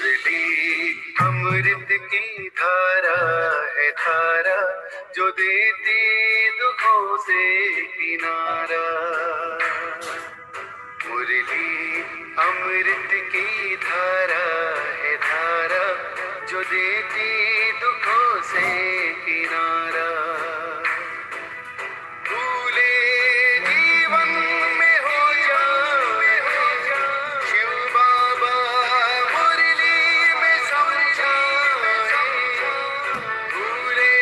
मुरली अमृत की धारा है धारा, जो देती दुखों से किनारा। मुरली अमृत की धारा है धारा, जो देती दुखों से किनारा। भूले जीवन में हो जाए शिव बाबा मुरली में समझाए। भूले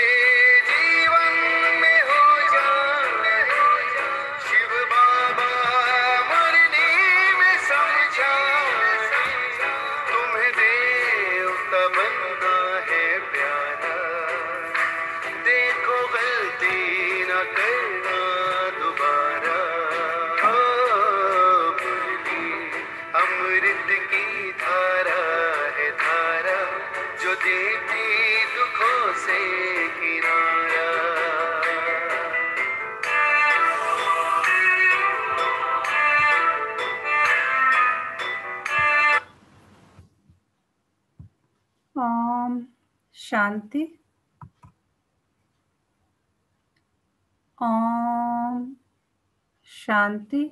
जीवन में हो जाए शिव बाबा मुरली में समझाए। तुम्हें देवता बनना है प्यारा, देखो गलती न करना दोबारा। मुरली अमृत की धारा है धारा, जो देती दुखों से किनारा। ओम शांति। ओम शांति।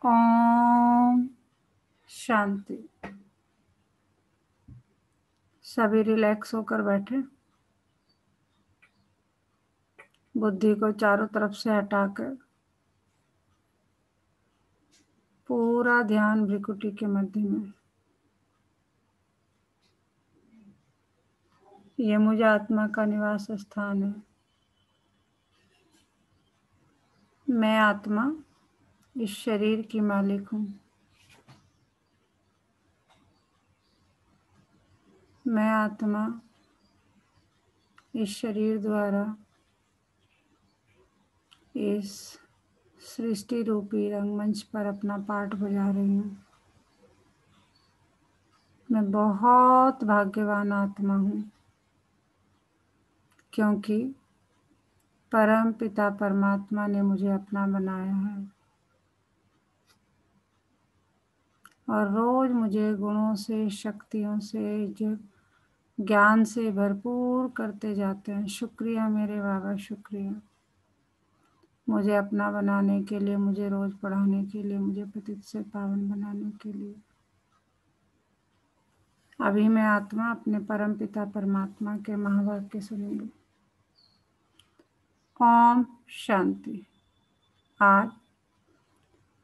ओम शांति। सभी रिलैक्स होकर बैठे, बुद्धि को चारों तरफ से हटाकर पूरा ध्यान भ्रिकुटी के मध्य में। ये मुझे आत्मा का निवास स्थान है। मैं आत्मा इस शरीर की मालिक हूँ। मैं आत्मा इस शरीर द्वारा इस सृष्टि रूपी रंगमंच पर अपना पाठ बजा रही हूँ। मैं बहुत भाग्यवान आत्मा हूँ, क्योंकि परम पिता परमात्मा ने मुझे अपना बनाया है और रोज मुझे गुणों से, शक्तियों से, ज्ञान से भरपूर करते जाते हैं। शुक्रिया मेरे बाबा, शुक्रिया मुझे अपना बनाने के लिए, मुझे रोज पढ़ाने के लिए, मुझे पतित से पावन बनाने के लिए। अभी मैं आत्मा अपने परम पिता परमात्मा के महावाक्य सुनूंगी। ओम शांति। आज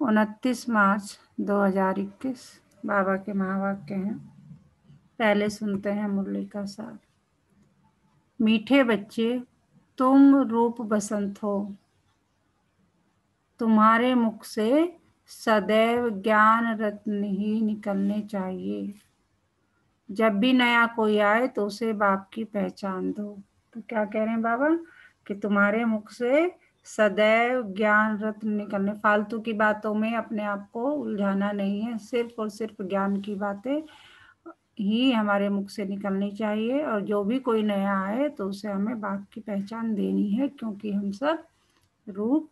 29 मार्च 2021 बाबा के महावाक्य हैं। पहले सुनते हैं मुरली का सार। मीठे बच्चे, तुम रूप बसंत हो, तुम्हारे मुख से सदैव ज्ञान रत्न ही निकलने चाहिए। जब भी नया कोई आए तो उसे बाप की पहचान दो। तो क्या कह रहे हैं बाबा कि तुम्हारे मुख से सदैव ज्ञान रत्न निकलने। फालतू की बातों में अपने आप को उलझाना नहीं है, सिर्फ और सिर्फ ज्ञान की बातें ही हमारे मुख से निकलनी चाहिए। और जो भी कोई नया आए तो उसे हमें बाप की पहचान देनी है, क्योंकि हम सब रूप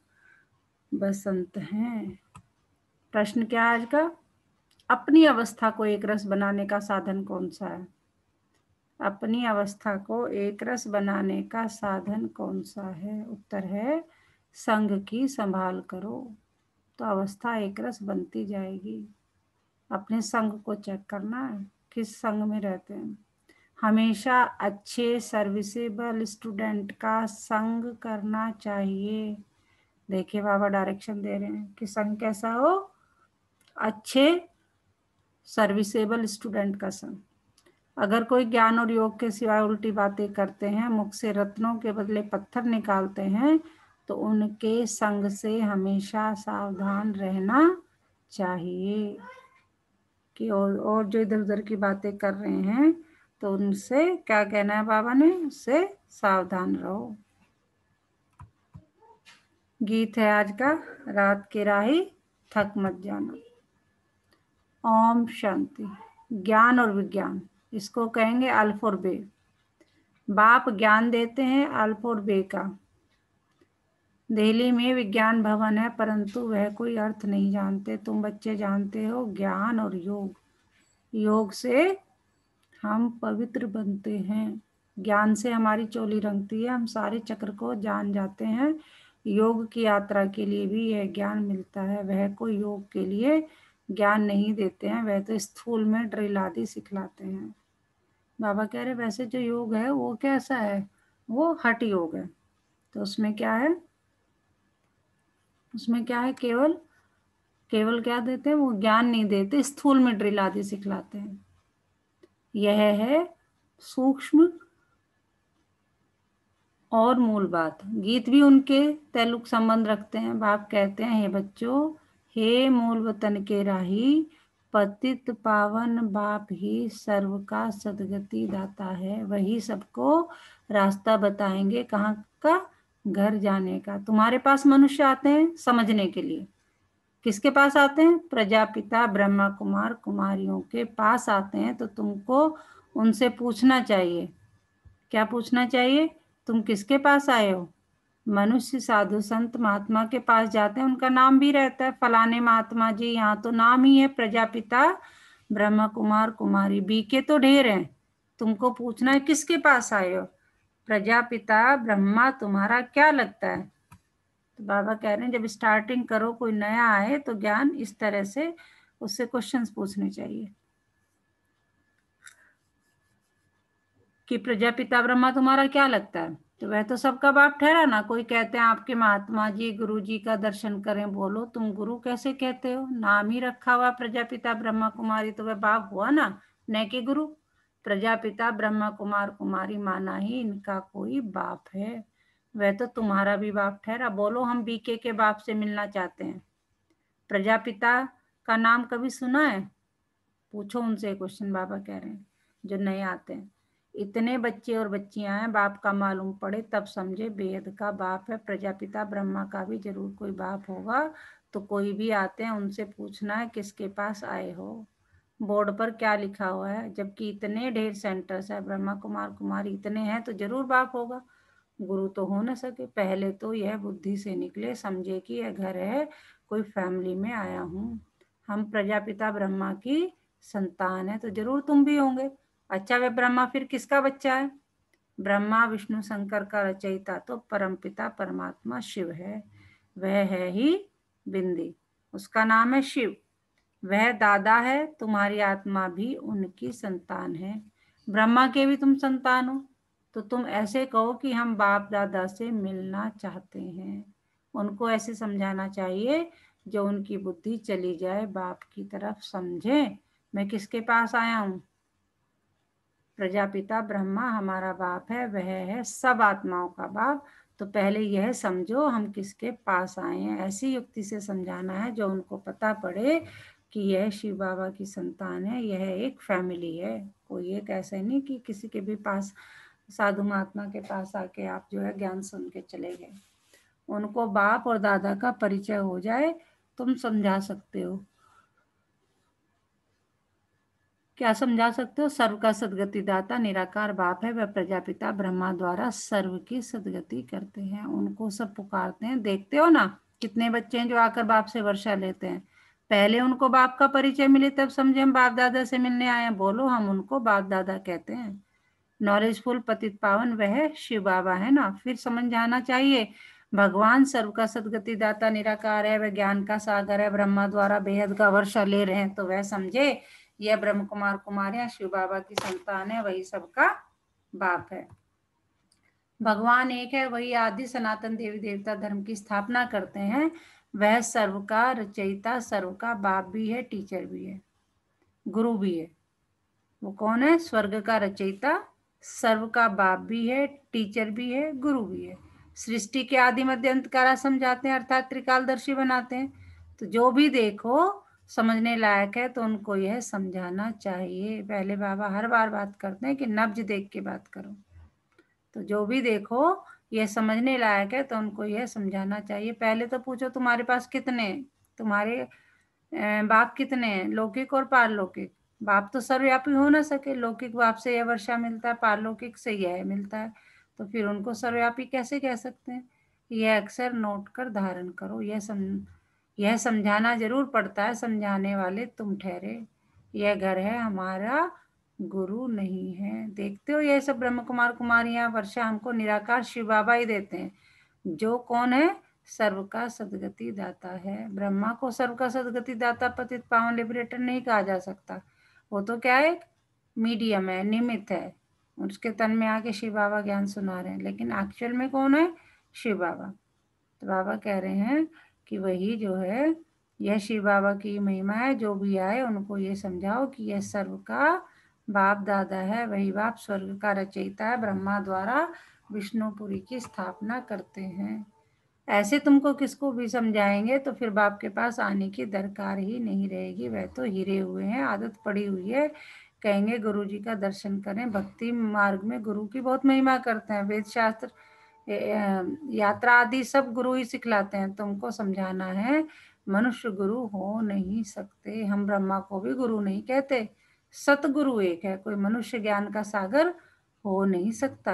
बसंत हैं। प्रश्न क्या है आज का? अपनी अवस्था को एक रस बनाने का साधन कौन सा है? अपनी अवस्था को एक रस बनाने का साधन कौन सा है? उत्तर है संग की संभाल करो, तो अवस्था एक रस बनती जाएगी। अपने संग को चेक करना है, किस संग में रहते हैं। हमेशा अच्छे सर्विसेबल स्टूडेंट का संग करना चाहिए। देखिए बाबा डायरेक्शन दे रहे हैं कि संग कैसा हो? अच्छे सर्विसेबल स्टूडेंट का संग। अगर कोई ज्ञान और योग के सिवाय उल्टी बातें करते हैं, मुख से रत्नों के बदले पत्थर निकालते हैं, तो उनके संग से हमेशा सावधान रहना चाहिए। कि और जो इधर उधर की बातें कर रहे हैं तो उनसे क्या कहना है बाबा ने? उससे सावधान रहो। गीत है आज का, रात की राही थक मत जाना। ओम शांति। ज्ञान और विज्ञान, इसको कहेंगे अल्फ और बे। बाप ज्ञान देते हैं अल्फ और बे का। दिल्ली में विज्ञान भवन है, परंतु वह कोई अर्थ नहीं जानते। तुम बच्चे जानते हो ज्ञान और योग, योग से हम पवित्र बनते हैं, ज्ञान से हमारी चोली रंगती है, हम सारे चक्र को जान जाते हैं। योग की यात्रा के लिए भी यह ज्ञान मिलता है। वह कोई योग के लिए ज्ञान नहीं देते हैं, वह तो स्थूल में ड्रिल आदि सिखलाते हैं। बाबा कह रहे वैसे जो योग है वो कैसा है, वो हठ योग है। तो उसमें क्या है, उसमें क्या है, केवल केवल क्या देते हैं, वो ज्ञान नहीं देते, स्थूल में ड्रिल आदि सिखलाते हैं। यह है सूक्ष्म और मूल बात। गीत भी उनके तैलुक संबंध रखते हैं। बाप कहते हैं, हे बच्चों, हे मूल वतन के राही, पतित पावन बाप ही सर्व का सदगति दाता है। वही सबको रास्ता बताएंगे, कहाँ का, घर जाने का। तुम्हारे पास मनुष्य आते हैं समझने के लिए। किसके पास आते हैं, प्रजापिता ब्रह्मा कुमार कुमारियों के पास आते हैं। तो तुमको उनसे पूछना चाहिए, क्या पूछना चाहिए, तुम किसके पास आए हो। मनुष्य साधु संत महात्मा के पास जाते हैं, उनका नाम भी रहता है, फलाने महात्मा जी, यहाँ तो नाम ही है प्रजापिता ब्रह्मा कुमार कुमारी, बीके तो ढेर हैं। तुमको पूछना है किसके पास आए हो, प्रजापिता ब्रह्मा तुम्हारा क्या लगता है। तो बाबा कह रहे हैं जब स्टार्टिंग करो, कोई नया आए तो ज्ञान इस तरह से उससे क्वेश्चंस पूछने चाहिए कि प्रजापिता ब्रह्मा तुम्हारा क्या लगता है। तो वह तो सबका बाप ठहरा ना। कोई कहते हैं आपके महात्मा जी गुरु जी का दर्शन करें, बोलो तुम गुरु कैसे कहते हो, नाम ही रखा हुआ प्रजापिता ब्रह्मा कुमारी, तो वह बाप हुआ ना, न कि गुरु। प्रजापिता ब्रह्मा कुमार कुमारी माना ही इनका कोई बाप है, वह तो तुम्हारा भी बाप ठहरा। बोलो हम बीके के बाप से मिलना चाहते हैं। प्रजापिता का नाम कभी सुना है, पूछो उनसे क्वेश्चन। बाबा कह रहे हैं जो नए आते हैं, इतने बच्चे और बच्चियां हैं, बाप का मालूम पड़े तब समझे बेहद का बाप है। प्रजापिता ब्रह्मा का भी जरूर कोई बाप होगा। तो कोई भी आते हैं उनसे पूछना है किसके पास आए हो, बोर्ड पर क्या लिखा हुआ है। जबकि इतने ढेर सेंटर्स है, ब्रह्मा कुमार कुमारी इतने हैं, तो जरूर बाप होगा, गुरु तो हो न सके। पहले तो यह बुद्धि से निकले, समझे कि यह घर है, कोई फैमिली में आया हूँ, हम प्रजापिता ब्रह्मा की संतान है, तो जरूर तुम भी होंगे। अच्छा वह ब्रह्मा फिर किसका बच्चा है, ब्रह्मा विष्णु शंकर का रचयिता तो परमपिता परमात्मा शिव है। वह है ही बिंदी, उसका नाम है शिव, वह दादा है, तुम्हारी आत्मा भी उनकी संतान है। ब्रह्मा के भी तुम संतान हो। तो तुम ऐसे कहो कि हम बाप दादा से मिलना चाहते हैं। उनको ऐसे समझाना चाहिए जो उनकी बुद्धि चली जाए बाप की तरफ, समझे मैं किसके पास आया हूँ। प्रजापिता ब्रह्मा हमारा बाप है, वह है सब आत्माओं का बाप। तो पहले यह समझो हम किसके पास आए हैं। ऐसी युक्ति से समझाना है जो उनको पता पड़े कि यह शिव बाबा की संतान है, यह एक फैमिली है। कोई एक ऐसा नहीं कि किसी के भी पास, साधु महात्मा के पास आके आप जो है ज्ञान सुन के चले गए। उनको बाप और दादा का परिचय हो जाए, तुम समझा सकते हो। क्या समझा सकते हो, सर्व का सदगति दाता निराकार बाप है, वह प्रजापिता ब्रह्मा द्वारा सर्व की सदगति करते हैं। उनको सब पुकारते हैं। देखते हो ना कितने बच्चे हैं जो आकर बाप से वर्षा लेते हैं। पहले उनको बाप का परिचय मिले तब समझे हम बाप दादा से मिलने आए हैं। बोलो हम उनको बाप दादा कहते हैं। नॉलेजफुल पतित पावन वह शिव बाबा है ना। फिर समझ जाना चाहिए भगवान सर्व का सदगति दाता निराकार है, वह ज्ञान का सागर है, ब्रह्मा द्वारा बेहद का वर्षा ले रहे हैं। तो वह समझे यह ब्रह्म कुमार कुमारियां शिव बाबा की संतान है, वही सबका बाप है। भगवान एक है, वही आदि सनातन देवी देवता धर्म की स्थापना करते हैं। वह सर्व का रचयिता, सर्व का बाप भी है, टीचर भी है, गुरु भी है। वो कौन है, स्वर्ग का रचयिता, सर्व का बाप भी है, टीचर भी है, गुरु भी है। सृष्टि के आदि मध्य अंत कारा समझाते हैं, अर्थात त्रिकालदर्शी बनाते हैं। तो जो भी देखो समझने लायक है तो उनको यह समझाना चाहिए। पहले बाबा हर बार बात करते हैं कि नब्ज देख के बात करो। तो जो भी देखो यह समझने लायक है तो उनको यह समझाना चाहिए। पहले तो पूछो तुम्हारे पास कितने, तुम्हारे बाप कितने हैं, लौकिक और पारलौकिक। बाप तो सर्वव्यापी हो ना सके, लौकिक बाप से यह वर्षा मिलता है, पारलौकिक से यह मिलता है, तो फिर उनको सर्वव्यापी कैसे कह सकते हैं। यह अक्सर नोट कर धारण करो। यह समझाना जरूर पड़ता है, समझाने वाले तुम ठहरे। यह घर है, हमारा गुरु नहीं है। देखते हो ये सब ब्रह्म कुमार कुमारियां वर्षा हमको निराकार शिव बाबा ही देते हैं, जो कौन है? सर्व का सदगति दाता है। ब्रह्मा को सर्व का सदगति दाता, पतित पावन लिबरेटर नहीं कहा जा सकता। वो तो क्या है? मीडियम है, निमित्त है। उसके तन में आके शिव बाबा ज्ञान सुना रहे हैं, लेकिन एक्चुअल में कौन है? शिव बाबा। तो बाबा कह रहे हैं कि वही जो है, यह शिव बाबा की महिमा है। जो भी आए उनको ये समझाओ कि यह सर्व का बाप दादा है। वही बाप स्वर्ग का रचयिता है, ब्रह्मा द्वारा विष्णुपुरी की स्थापना करते हैं। ऐसे तुमको किसको भी समझाएंगे तो फिर बाप के पास आने की दरकार ही नहीं रहेगी। वह तो हिरे हुए हैं, आदत पड़ी हुई है। कहेंगे गुरु जी का दर्शन करें। भक्ति मार्ग में गुरु की बहुत महिमा करते हैं। वेद शास्त्र, यात्रा आदि सब गुरु ही सिखलाते हैं। तुमको समझाना है मनुष्य गुरु हो नहीं सकते। हम ब्रह्मा को भी गुरु नहीं कहते। सतगुरु एक है, कोई मनुष्य ज्ञान का सागर हो नहीं सकता।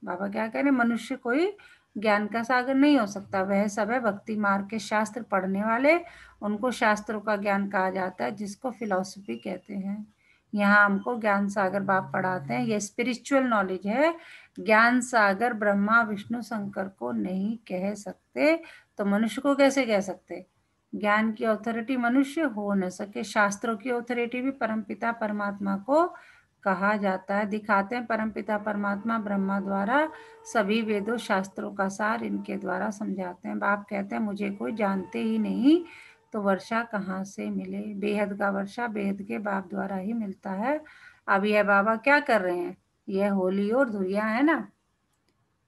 बाबा क्या कह रहे हैं? मनुष्य कोई ज्ञान का सागर नहीं हो सकता। वह सब है भक्ति मार्ग के शास्त्र पढ़ने वाले, उनको शास्त्रों का ज्ञान कहा जाता है, जिसको फिलॉसफी कहते हैं। यहाँ हमको ज्ञान सागर बाप पढ़ाते हैं। ये स्पिरिचुअल नॉलेज है। ज्ञान सागर ब्रह्मा विष्णु शंकर को नहीं कह सकते, तो मनुष्य को कैसे कह सकते? ज्ञान की अथॉरिटी मनुष्य हो न सके। शास्त्रों की अथॉरिटी भी परमपिता परमात्मा को कहा जाता है। दिखाते हैं परमपिता परमात्मा ब्रह्मा द्वारा सभी वेदों शास्त्रों का सार इनके द्वारा समझाते हैं। बाप कहते हैं मुझे कोई जानते ही नहीं तो वर्षा कहाँ से मिले? बेहद का वर्षा बेहद के बाप द्वारा ही मिलता है। अब यह बाबा क्या कर रहे हैं? यह होली और धुरियां है ना।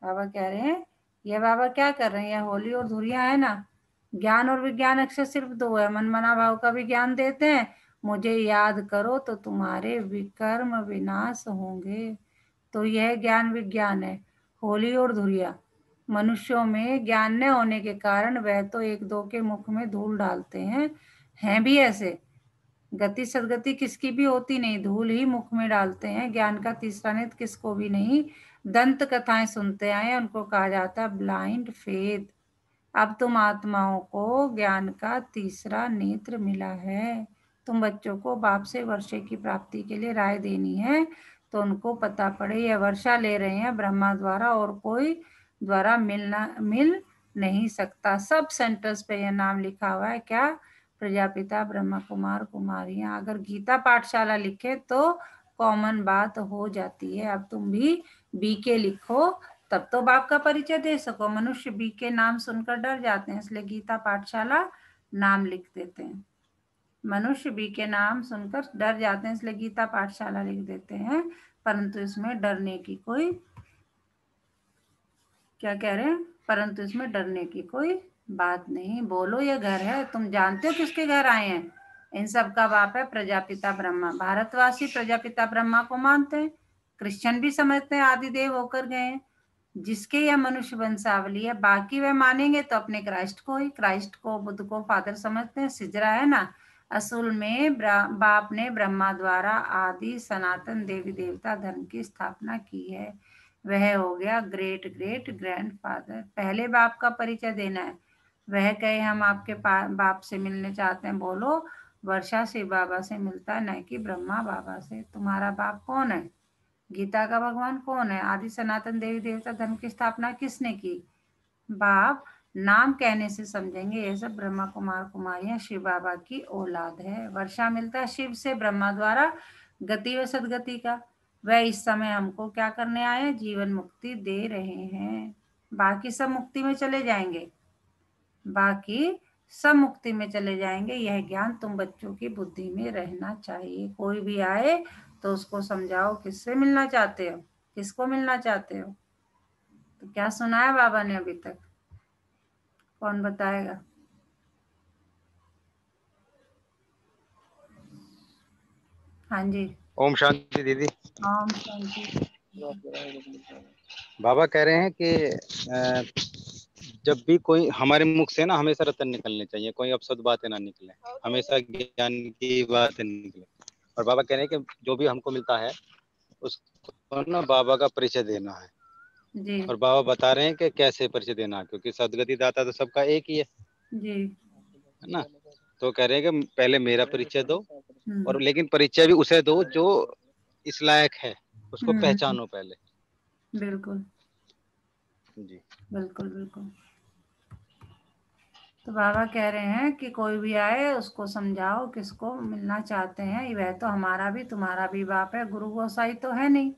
बाबा कह रहे हैं यह बाबा क्या कर रहे हैं? यह होली और धुरियां है ना। ज्ञान और विज्ञान अक्षर सिर्फ दो है। मन मना भाव का भी ज्ञान देते हैं। मुझे याद करो तो तुम्हारे विकर्म विनाश होंगे। तो यह ज्ञान विज्ञान है, होली और धुरिया। मनुष्यों में ज्ञान न होने के कारण वह तो एक दो के मुख में धूल डालते हैं भी ऐसे। गति सदगति किसकी भी होती नहीं, धूल ही मुख में डालते हैं। ज्ञान का तीसरा नेत्र किसको भी नहीं। दंत कथाएं सुनते आए, उनको कहा जाता है ब्लाइंड फेथ। अब तुम आत्माओं को ज्ञान का तीसरा नेत्र मिला है। तुम बच्चों को बाप से वर्षे की प्राप्ति के लिए राय देनी है, तो उनको पता पड़े यह वर्षा ले रहे हैं ब्रह्मा द्वारा, और कोई द्वारा मिल नहीं सकता। सब सेंटर्स पे यह नाम लिखा हुआ है। क्या? प्रजापिता ब्रह्मा कुमार कुमारियां। अगर गीता पाठशाला लिखे तो कॉमन बात हो जाती है। अब तुम भी बीके लिखो, तब तो बाप का परिचय दे सको। मनुष्य बी के नाम सुनकर डर जाते हैं, इसलिए गीता पाठशाला नाम लिख देते हैं। मनुष्य बी के नाम सुनकर डर जाते हैं, इसलिए गीता पाठशाला लिख देते हैं। परंतु इसमें डरने की कोई, क्या कह रहे हैं? परंतु इसमें डरने की कोई बात नहीं। बोलो ये घर है। तुम जानते हो किसके घर आए हैं? इन सब का बाप है प्रजापिता ब्रह्मा। भारतवासी प्रजापिता ब्रह्मा को मानते हैं, क्रिश्चियन भी समझते हैं आदिदेव होकर गए, जिसके यह मनुष्य वंशावली है। बाकी वे मानेंगे तो अपने क्राइस्ट को ही। क्राइस्ट को, बुद्ध को फादर समझते हैं। सिजरा है ना, असूल में बाप ने ब्रह्मा द्वारा आदि सनातन देवी देवता धर्म की स्थापना की है। वह हो गया ग्रेट ग्रेट ग्रैंडफादर। पहले बाप का परिचय देना है। वह कहे हम आपके बाप से मिलने चाहते हैं। बोलो वर्षा शिव बाबा से मिलता है, न कि ब्रह्मा बाबा से। तुम्हारा बाप कौन है? गीता का भगवान कौन है? आदि सनातन देवी देवता धर्म की स्थापना किसने की? बाप नाम कहने से समझेंगे ये सब ब्रह्मा कुमार कुमारियां शिव बाबा की औलाद है। वर्षा मिलता है शिव से ब्रह्मा द्वारा गति व सदगति का। वह इस समय हमको क्या करने आए हैं? जीवन मुक्ति दे रहे हैं। बाकी सब मुक्ति में चले जाएंगे, बाकी सब मुक्ति में चले जाएंगे। यह ज्ञान तुम बच्चों की बुद्धि में रहना चाहिए। कोई भी आए तो उसको समझाओ किससे मिलना चाहते हो, किसको मिलना चाहते हो। तो क्या सुनाया बाबा ने अभी तक? कौन बताएगा? हाँ जी। ओम शांति दीदी। ओम शांति। बाबा कह रहे हैं कि जब भी कोई हमारे मुख से ना हमेशा रतन निकलने चाहिए, कोई अपशब्द बातें ना निकले, हमेशा ज्ञान की बातें निकले। और बाबा कह रहे हैं कि जो भी हमको मिलता है उसको ना बाबा का परिचय देना है। जी और बाबा बता रहे हैं कि कैसे परिचय देना, क्योंकि सदगति दाता तो सबका एक ही जी। है ना। तो कह रहे हैं कि पहले मेरा परिचय दो, हम्म और लेकिन परिचय भी उसे दो जो इस लायक है, उसको हम्म, पहचानो पहले। बिल्कुल जी। बिल्कुल बिल्कुल। तो बाबा कह रहे हैं कि कोई भी आए उसको समझाओ किसको मिलना चाहते हैं, वह तो हमारा भी तुम्हारा भी बाप है। गुरु गोसाई तो है नहीं,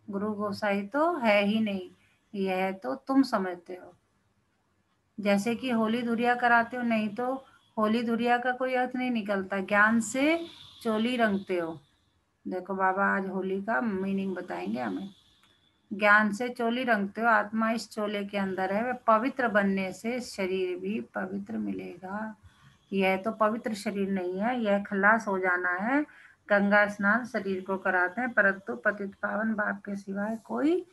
गुरु गोसाई तो है ही नहीं, यह तो तुम समझते हो। जैसे कि होली धुरिया कराते हो, नहीं तो होली धुरिया का कोई अर्थ नहीं निकलता, ज्ञान से चोली रंगते हो। देखो बाबा आज होली का मीनिंग बताएंगे हमें। ज्ञान से चोली रंगते हो, आत्मा इस चोले के अंदर है, वह पवित्र बनने से शरीर भी पवित्र मिलेगा। यह तो पवित्र शरीर नहीं है, यह खलास हो जाना है। गंगा स्नान शरीर को कराते हैं, परंतु पतित पावन बाप के सिवाय कोई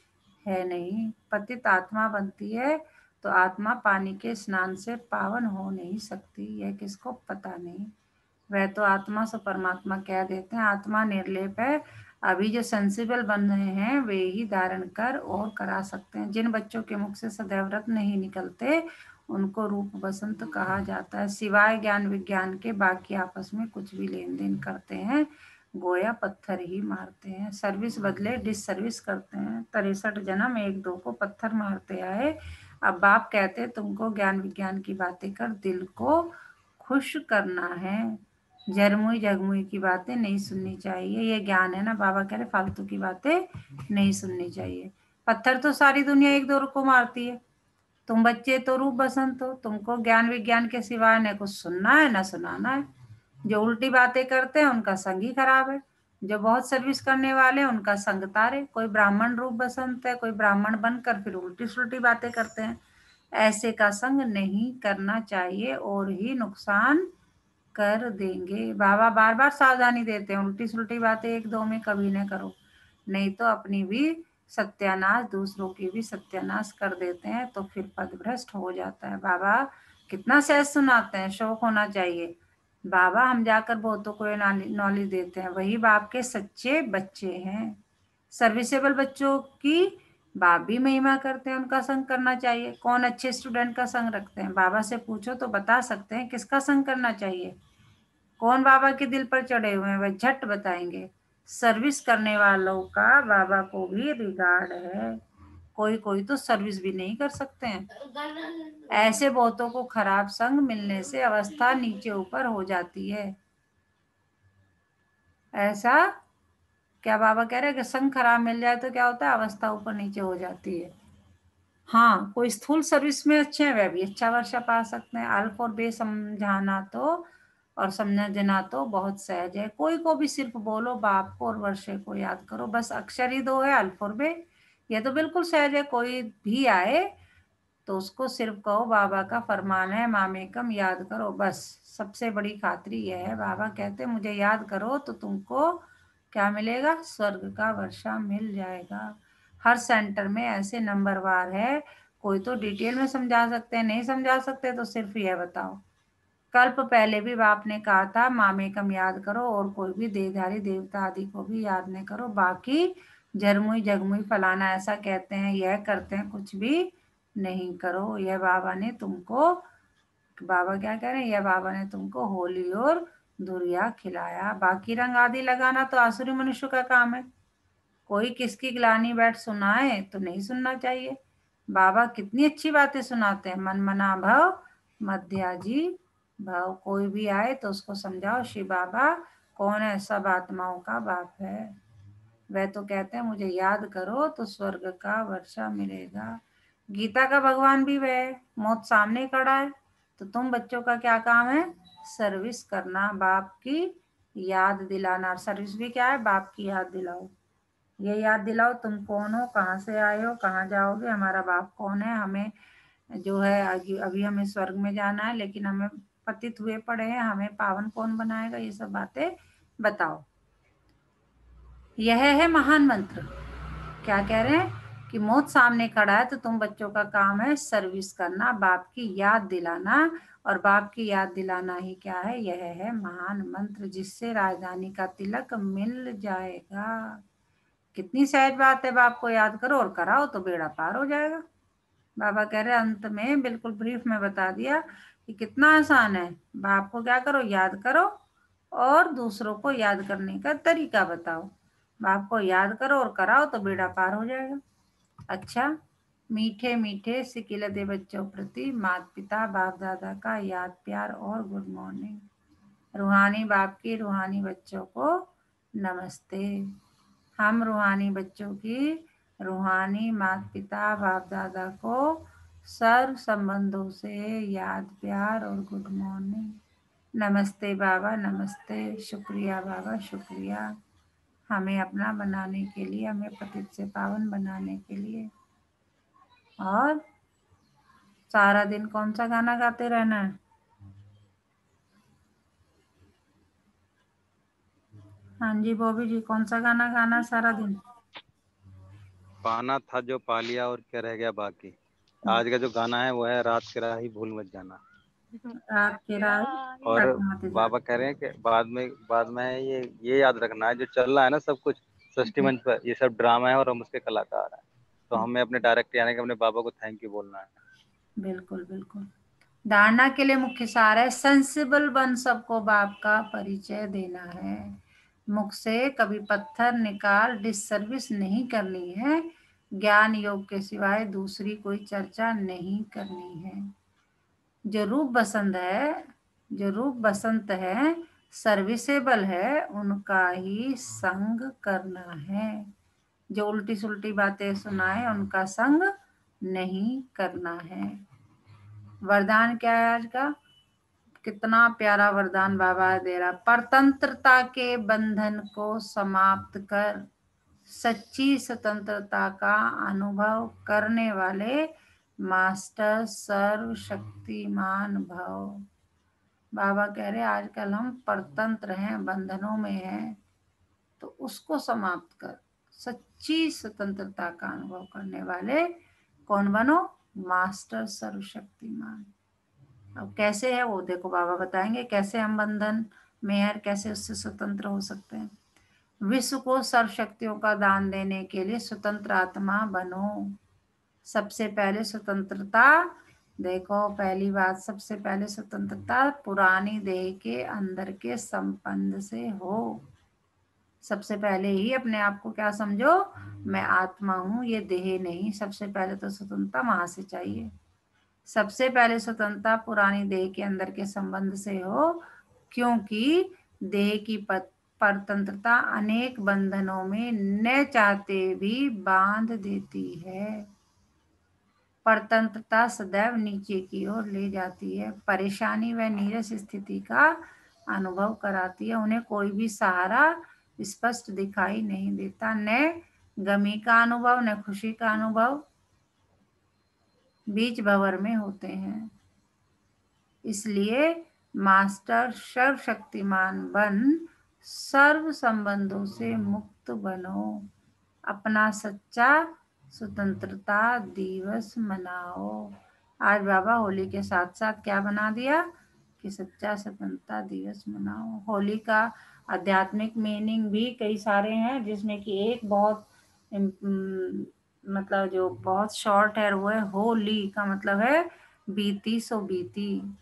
है नहीं। पतित आत्मा बनती है तो आत्मा पानी के स्नान से पावन हो नहीं सकती, यह किसको पता नहीं। वह तो आत्मा से परमात्मा कह देते हैं, आत्मा निर्लेप है। अभी जो सेंसिबल बन रहे हैं वे ही धारण कर और करा सकते हैं। जिन बच्चों के मुख से सदैव व्रत नहीं निकलते उनको रूप बसंत कहा जाता है। सिवाय ज्ञान विज्ञान के बाकी आपस में कुछ भी लेन देन करते हैं, गोया पत्थर ही मारते हैं। सर्विस बदले डिसर्विस करते हैं। 63 जन्म एक दो को पत्थर मारते आए। अब बाप कहते तुमको ज्ञान विज्ञान की बातें कर दिल को खुश करना है, जरमुई जगमुई की बातें नहीं सुननी चाहिए। ये ज्ञान है ना, बाबा कह रहे फालतू की बातें नहीं सुननी चाहिए। पत्थर तो सारी दुनिया एक दो को मारती है, तुम बच्चे तो रूप बसंत हो, तुमको ज्ञान विज्ञान के सिवाय न कुछ सुनना है न सुनाना है। जो उल्टी बातें करते हैं उनका संग ही खराब है, जो बहुत सर्विस करने वाले हैं उनका संग तारे। कोई ब्राह्मण रूप बसंत है, कोई ब्राह्मण बनकर फिर उल्टी सुल्टी बातें करते हैं। ऐसे का संग नहीं करना चाहिए और ही नुकसान कर देंगे। बाबा बार बार सावधानी देते हैं, उल्टी सुल्टी बातें एक दो में कभी न करो, नहीं तो अपनी भी सत्यानाश दूसरों की भी सत्यानाश कर देते हैं, तो फिर पदभ्रष्ट हो जाता है। बाबा कितना सहज सुनाते हैं, शौक होना चाहिए। बाबा हम जाकर बहुतों को ये नॉलेज देते हैं, वही बाप के सच्चे बच्चे हैं। सर्विसेबल बच्चों की बाप भी महिमा करते हैं, उनका संग करना चाहिए। कौन अच्छे स्टूडेंट का संग रखते हैं, बाबा से पूछो तो बता सकते हैं किसका संग करना चाहिए। कौन बाबा के दिल पर चढ़े हुए हैं वह झट बताएंगे। सर्विस करने वालों का बाबा को भी रिगार्ड है, कोई कोई तो सर्विस भी नहीं कर सकते हैं। ऐसे बहुतों को खराब संग मिलने से अवस्था नीचे ऊपर हो जाती है। ऐसा क्या बाबा कह रहे हैं कि संग खराब मिल जाए तो क्या होता है, अवस्था ऊपर नीचे हो जाती है। हाँ, कोई स्थूल सर्विस में अच्छे हैं वह भी अच्छा वर्षा पा सकते हैं। अल्फ और बे समझाना तो और समझना तो बहुत सहज है। कोई को भी सिर्फ बोलो बाप को और वर्षे को याद करो, बस अक्षर ही दो है अल्फ और बे, यह तो बिल्कुल सहज है। कोई भी आए तो उसको सिर्फ कहो बाबा का फरमान है मामेकम याद करो, बस सबसे बड़ी खातरी यह है। बाबा कहते मुझे याद करो तो तुमको क्या मिलेगा, स्वर्ग का वर्षा मिल जाएगा। हर सेंटर में ऐसे नंबरवार है, कोई तो डिटेल में समझा सकते हैं, नहीं समझा सकते तो सिर्फ यह बताओ। कल्प पहले भी बाप ने कहा था मामेकम याद करो, और कोई भी देहधारी देवता आदि को भी याद नहीं करो, बाकी झरमुई जगमुई फलाना ऐसा कहते हैं यह करते हैं, कुछ भी नहीं करो। यह बाबा ने तुमको, बाबा क्या कह रहे हैं, यह बाबा ने तुमको होली और धुरिया खिलाया। बाकी रंग आदि लगाना तो आसुरी मनुष्य का काम है। कोई किसकी ग्लानी बैठ सुनाए तो नहीं सुनना चाहिए। बाबा कितनी अच्छी बातें सुनाते हैं, मन मना भव मध्याजी भाव। कोई भी आए तो उसको समझाओ शिव बाबा कौन है, सब आत्माओं का बाप है। वह तो कहते हैं मुझे याद करो तो स्वर्ग का वर्षा मिलेगा। गीता का भगवान भी वह है, मौत सामने खड़ा है, तो तुम बच्चों का क्या काम है, सर्विस करना, बाप की याद दिलाना। सर्विस भी क्या है, बाप की याद दिलाओ। ये याद दिलाओ तुम कौन हो, कहाँ से आए हो, कहाँ जाओगे, हमारा बाप कौन है, हमें जो है अभी हमें स्वर्ग में जाना है लेकिन हमें पतित हुए पड़े हैं, हमें पावन कौन बनाएगा, ये सब बातें बताओ। यह है महान मंत्र। क्या कह रहे हैं कि मौत सामने खड़ा है तो तुम बच्चों का काम है सर्विस करना, बाप की याद दिलाना। और बाप की याद दिलाना ही क्या है, यह है महान मंत्र, जिससे राजधानी का तिलक मिल जाएगा। कितनी सहज बात है, बाप को याद करो और कराओ तो बेड़ा पार हो जाएगा। बाबा कह रहे अंत में बिल्कुल ब्रीफ में बता दिया कि कितना आसान है। बाप को क्या करो, याद करो और दूसरों को याद करने का तरीका बताओ। बाप को याद करो और कराओ तो बेड़ा पार हो जाएगा। अच्छा, मीठे मीठे सिकिलते बच्चों प्रति माता पिता बाप दादा का याद प्यार और गुड मॉर्निंग। रूहानी बाप की रूहानी बच्चों को नमस्ते। हम रूहानी बच्चों की रूहानी माता पिता बाप दादा को सर्व संबंधों से याद प्यार और गुड मॉर्निंग। नमस्ते बाबा, नमस्ते। शुक्रिया बाबा, शुक्रिया हमें अपना बनाने के लिए, हमें पतित से पावन बनाने के लिए। और सारा दिन कौन सा गाना गाते रहना है? हाँ जी बॉबी जी, कौन सा गाना गाना सारा दिन? पाना था जो पा लिया और क्या रह गया बाकी। आज का जो गाना है वो है रात के राही भूल मत जाना। रात के रात और तक मत बाबा कह रहे हैं कि बाद में ये याद रखना है, जो चल रहा है ना सब कुछ सृष्टि मंच पर, ये सब ड्रामा है और हम उसके कलाकार हैं। तो हमें अपने डायरेक्ट यानी कि अपने बाबा को थैंक यू बोलना है। बिल्कुल बिल्कुल। धारणा के लिए मुख्य सार है सेंसिबल बन सबको बाप का परिचय देना है। मुख से कभी पत्थर निकाल डिससर्विस नहीं करनी है। ज्ञान योग के सिवाय दूसरी कोई चर्चा नहीं करनी है। जो रूप बसंत है सर्विसेबल है, उनका ही संग करना है। जो उल्टी सुल्टी बातें सुनाए उनका संग नहीं करना है। वरदान क्या है आज का? कितना प्यारा वरदान बाबा दे रहा। परतंत्रता के बंधन को समाप्त कर सच्ची स्वतंत्रता का अनुभव करने वाले मास्टर सर्वशक्तिमान भव। बाबा कह रहे आजकल हम परतंत्र हैं, बंधनों में हैं, तो उसको समाप्त कर सच्ची स्वतंत्रता का अनुभव करने वाले कौन बनो? मास्टर सर्वशक्तिमान। अब कैसे है वो देखो, बाबा बताएंगे कैसे हम बंधन में है, कैसे उससे स्वतंत्र हो सकते हैं। विश्व को सर्वशक्तियों का दान देने के लिए स्वतंत्र आत्मा बनो। सबसे पहले स्वतंत्रता, देखो पहली बात, सबसे पहले स्वतंत्रता पुरानी देह के अंदर के संबंध से हो। सबसे पहले ही अपने आप को क्या समझो, मैं आत्मा हूँ, ये देह नहीं। सबसे पहले तो स्वतंत्रता वहां से चाहिए। सबसे पहले स्वतंत्रता पुरानी देह के अंदर के संबंध से हो, क्योंकि देह की परतंत्रता अनेक बंधनों में न चाहते भी बांध देती है। परतंत्रता सदैव नीचे की ओर ले जाती है, परेशानी व नीरस स्थिति का अनुभव कराती है। उन्हें कोई भी सहारा स्पष्ट दिखाई नहीं देता, न गमी का अनुभव न खुशी का अनुभव, बीच भंवर में होते हैं। इसलिए मास्टर सर्वशक्तिमान बन सर्व संबंधों से मुक्त बनो। अपना सच्चा स्वतंत्रता दिवस मनाओ। आज बाबा होली के साथ साथ क्या बना दिया कि सच्चा स्वतंत्रता दिवस मनाओ। होली का आध्यात्मिक मीनिंग भी कई सारे हैं, जिसमें कि एक बहुत मतलब जो बहुत शॉर्ट है वो है होली का मतलब है बीती सो बीती।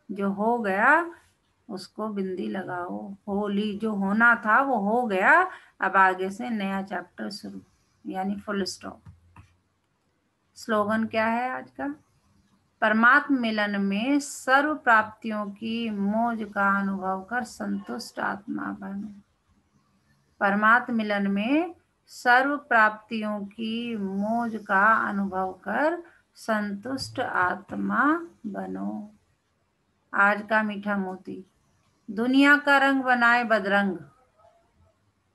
जो हो गया उसको बिंदी लगाओ। होली जो होना था वो हो गया, अब आगे से नया चैप्टर शुरू, यानी फुल स्टॉप। स्लोगन क्या है आज का? परमात्म मिलन में सर्व प्राप्तियों की मौज का अनुभव कर संतुष्ट आत्मा बनो। परमात्म मिलन में सर्व प्राप्तियों की मौज का अनुभव कर संतुष्ट आत्मा बनो। आज का मीठा मोती, दुनिया का रंग बनाए बदरंग।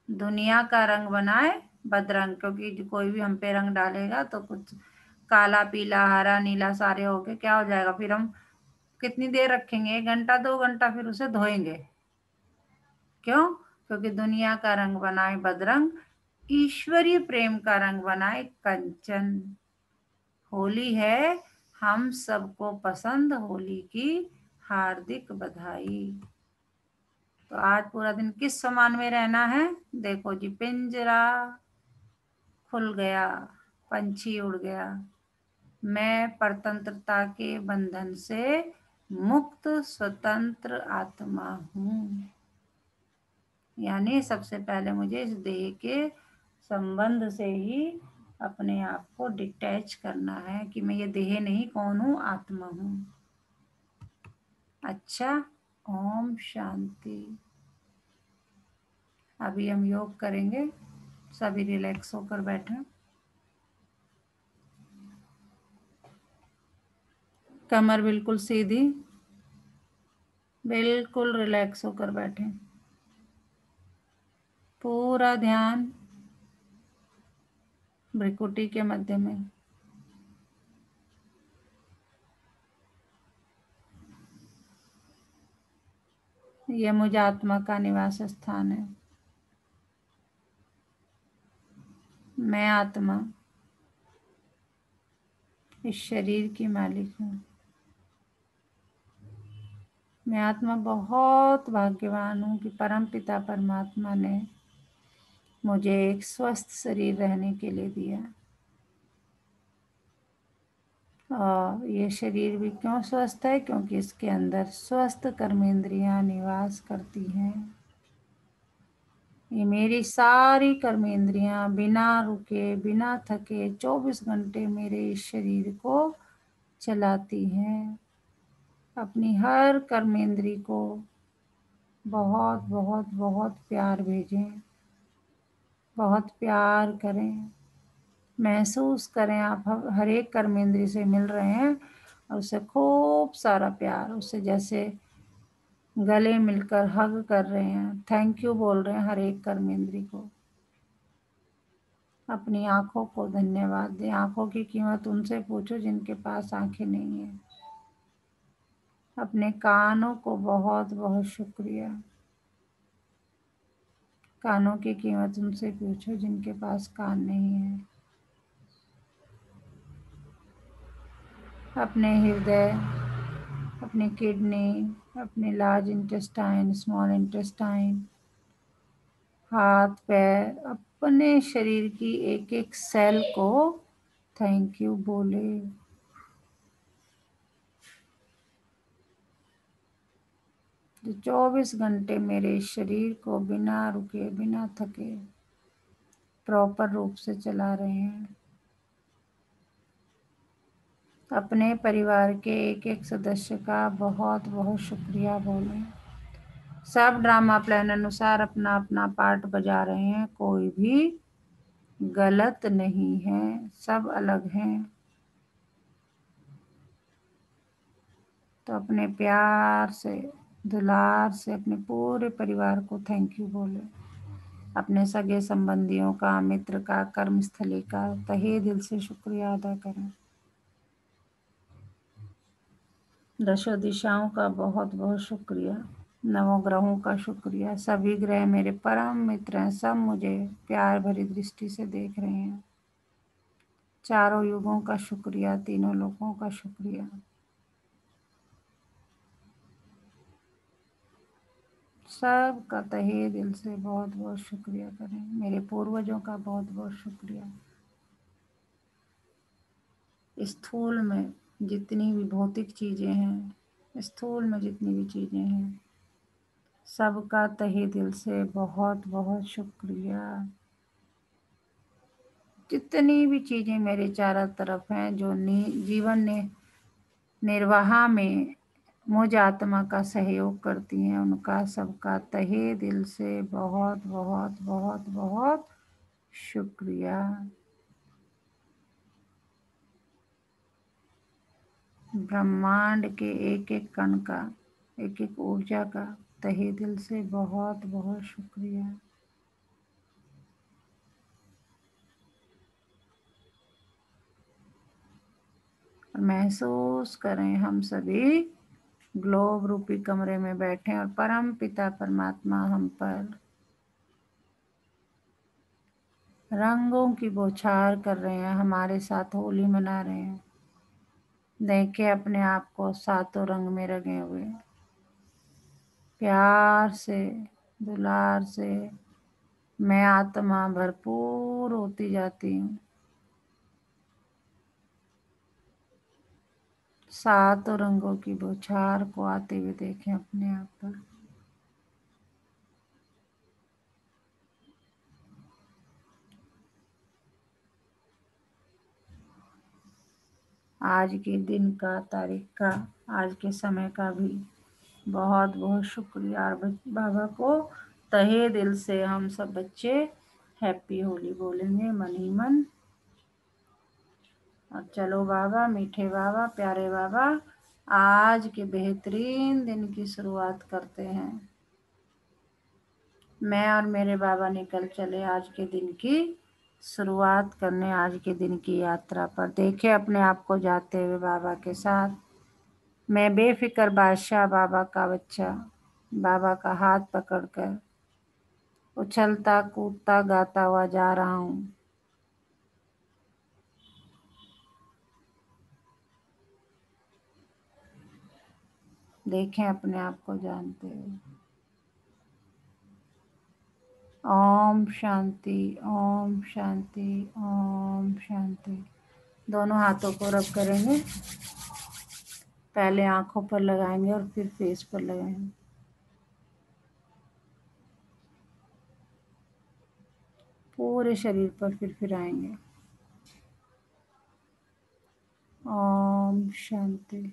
दुनिया का रंग बनाए बदरंग, क्योंकि कोई भी हम पे रंग डालेगा तो कुछ काला पीला हरा नीला सारे होके क्या हो जाएगा, फिर हम कितनी देर रखेंगे, 1 घंटा 2 घंटा, फिर उसे धोएंगे। क्यों? क्योंकि दुनिया का रंग बनाए बदरंग, ईश्वरीय प्रेम का रंग बनाए कंचन। होली है हम सबको पसंद, होली की हार्दिक बधाई। तो आज पूरा दिन किस समान में रहना है? देखो जी, पिंजरा खुल गया, पंछी उड़ गया। मैं परतंत्रता के बंधन से मुक्त स्वतंत्र आत्मा हूँ। यानी सबसे पहले मुझे इस देह के संबंध से ही अपने आप को डिटैच करना है कि मैं ये देह नहीं, कौन हूँ, आत्मा हूँ। अच्छा, ओम शांति। अभी हम योग करेंगे, सभी रिलैक्स होकर बैठे। कमर बिल्कुल सीधी, बिल्कुल रिलैक्स होकर बैठे। पूरा ध्यान भ्रिकुटी के मध्य में। ये मुझ आत्मा का निवास स्थान है। मैं आत्मा इस शरीर की मालिक हूँ। मैं आत्मा बहुत भाग्यवान हूँ कि परमपिता परमात्मा ने मुझे एक स्वस्थ शरीर रहने के लिए दिया। और ये शरीर भी क्यों स्वस्थ है? क्योंकि इसके अंदर स्वस्थ कर्मेंद्रियां निवास करती हैं। ये मेरी सारी कर्मेंद्रियां बिना रुके, बिना थके 24 घंटे मेरे इस शरीर को चलाती हैं। अपनी हर कर्मेंद्री को बहुत बहुत बहुत प्यार भेजें, बहुत प्यार करें। महसूस करें आप हर एक कर्मेंद्री से मिल रहे हैं और उससे खूब सारा प्यार, उससे जैसे गले मिलकर हग कर रहे हैं, थैंक यू बोल रहे हैं हर एक कर्मेंद्री को। अपनी आँखों को धन्यवाद दें। आँखों की कीमत उनसे पूछो जिनके पास आँखें नहीं है। अपने कानों को बहुत बहुत शुक्रिया। कानों की कीमत उनसे पूछो जिनके पास कान नहीं है। अपने हृदय, अपनी किडनी, अपने लार्ज इंटेस्टाइन, स्मॉल इंटेस्टाइन, हाथ पैर, अपने शरीर की एक एक सेल को थैंक यू बोले। जो 24 घंटे मेरे शरीर को बिना रुके, बिना थके प्रॉपर रूप से चला रहे हैं। अपने परिवार के एक एक सदस्य का बहुत बहुत शुक्रिया बोलें। सब ड्रामा प्लान अनुसार अपना अपना पार्ट बजा रहे हैं, कोई भी गलत नहीं है, सब अलग हैं। तो अपने प्यार से, दुलार से अपने पूरे परिवार को थैंक यू बोले। अपने सगे संबंधियों का, मित्र का, कर्मस्थली का तहे दिल से शुक्रिया अदा करें। दशों दिशाओं का बहुत बहुत शुक्रिया। नवग्रहों का शुक्रिया। सभी ग्रह मेरे परम मित्र हैं, सब मुझे प्यार भरी दृष्टि से देख रहे हैं। चारों युगों का शुक्रिया, तीनों लोगों का शुक्रिया। सब का तहे दिल से बहुत बहुत शुक्रिया करें। मेरे पूर्वजों का बहुत बहुत शुक्रिया। स्थूल में जितनी भी भौतिक चीज़ें हैं, स्थूल में जितनी भी चीज़ें हैं, सबका तहे दिल से बहुत बहुत शुक्रिया। जितनी भी चीज़ें मेरे चारों तरफ हैं जो जीवन ने निर्वाह में मुझ आत्मा का सहयोग करती हैं, उनका सबका तहे दिल से बहुत बहुत बहुत बहुत शुक्रिया। ब्रह्मांड के एक एक कण का, एक एक ऊर्जा का तहे दिल से बहुत बहुत शुक्रिया। महसूस करें हम सभी ग्लोब रूपी कमरे में बैठे और परम पिता परमात्मा हम पर रंगों की बौछार कर रहे हैं, हमारे साथ होली मना रहे हैं। देखें अपने आप को सातों रंग में रंगे हुए, प्यार से, दुलार से मैं आत्मा भरपूर होती जाती हूँ। सातों रंगों की बौछार को आते हुए देखें अपने आप पर। आज के दिन का, तारीख का, आज के समय का भी बहुत बहुत शुक्रिया। और बाबा को तहे दिल से हम सब बच्चे हैप्पी होली बोलेंगे मन ही मन। और चलो बाबा, मीठे बाबा, प्यारे बाबा, आज के बेहतरीन दिन की शुरुआत करते हैं। मैं और मेरे बाबा निकल चले आज के दिन की शुरुआत करने, आज के दिन की यात्रा पर। देखे अपने आप को जाते हुए बाबा के साथ। मैं बेफिक्र बादशाह, बाबा का बच्चा, बाबा का हाथ पकड़कर उछलता कूदता गाता हुआ जा रहा हूँ। देखें अपने आप को जानते हुए। ओम शांति, ओम शांति, ओम शांति। दोनों हाथों को रब करेंगे। पहले आंखों पर लगाएंगे और फिर फेस पर लगाएंगे। पूरे शरीर पर फिर आएंगे। ओम शांति।